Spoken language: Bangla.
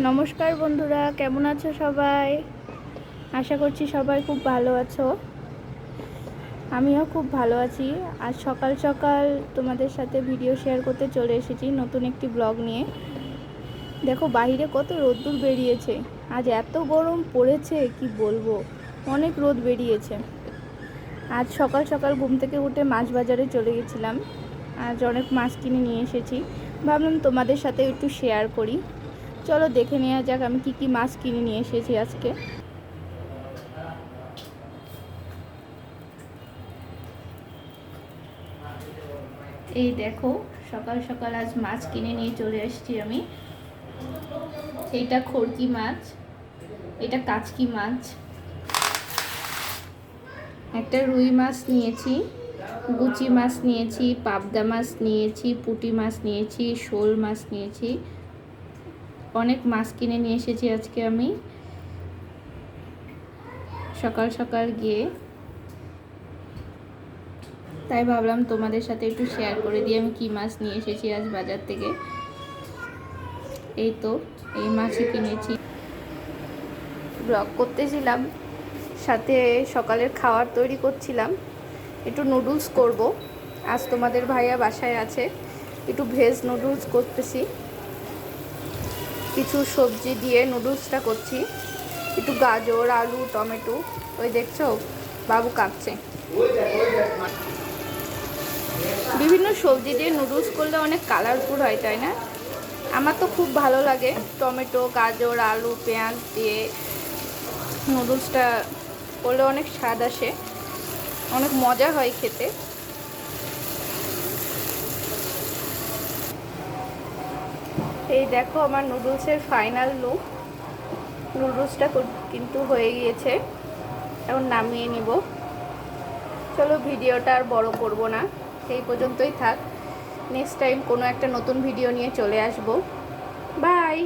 নমস্কার বন্ধুরা, কেমন আছো সবাই? আশা করছি সবাই খুব ভালো আছো। আমিও খুব ভালো আছি। আজ সকাল সকাল তোমাদের সাথে ভিডিও শেয়ার করতে চলে এসেছি নতুন একটি ব্লগ নিয়ে। দেখো বাইরে কত রোদ্দুর বেরিয়েছে। আজ এত গরম পড়েছে কি বলবো, অনেক রোদ বেরিয়েছে। আজ সকাল সকাল ঘুম থেকে উঠে মাছ বাজারে চলে গেছিলাম। আজ অনেক মাছ কিনে নিয়ে এসেছি, ভাবলাম তোমাদের সাথে একটু শেয়ার করি। চলো দেখে নেওয়া যাক আমি কি কি মাছ কিনে নিয়ে এসেছি আজকে। এই দেখো সকাল সকাল আজ মাছ কিনে নিয়ে চলে এসেছি আমি। এইটা খড়কি মাছ, এটা কাচকি মাছ, একটা রুই মাছ নিয়েছি, গুচি মাছ নিয়েছি, পাবদা মাছ নিয়েছি, পুঁটি মাছ নিয়েছি, শোল মাছ নিয়েছি। অনেক মাছ কিনে নিয়ে এসেছি আজকে আমি সকাল সকাল গিয়ে, তাই ভাবলাম তোমাদের সাথে একটু শেয়ার করে দিই আমি কি মাছ নিয়ে এসেছি আজ বাজার থেকে। এই তো এই মাছই কিনেছি। ব্লগ করতেছিলাম, সাথে সকালের খাবার তৈরি করছিলাম। একটু নুডলস করব, আজ তোমাদের ভাইয়া বাসায় আছে। একটু ভেজ নুডলস করতেছি, কিছু সবজি দিয়ে নুডলসটা করছি। একটু গাজর, আলু, টমেটো, ওই দেখছো বাবু কাঁদছে। বিভিন্ন সবজি দিয়ে নুডলস করলে অনেক কালারফুল হয়, তাই না? আমার তো খুব ভালো লাগে। টমেটো, গাজর, আলু, পেঁয়াজ দিয়ে নুডলসটা করলে অনেক স্বাদ আসে, অনেক মজা হয় খেতে। এই দেখো আমার নুডলসের ফাইনাল লুক। নুডলসটা কিন্তু হয়ে গিয়েছে, এখন নামিয়ে নিব। চলো ভিডিওটা আর বড় করব না, এই পর্যন্তই থাক। নেক্সট টাইম কোনো একটা নতুন ভিডিও নিয়ে চলে আসবো। বাই।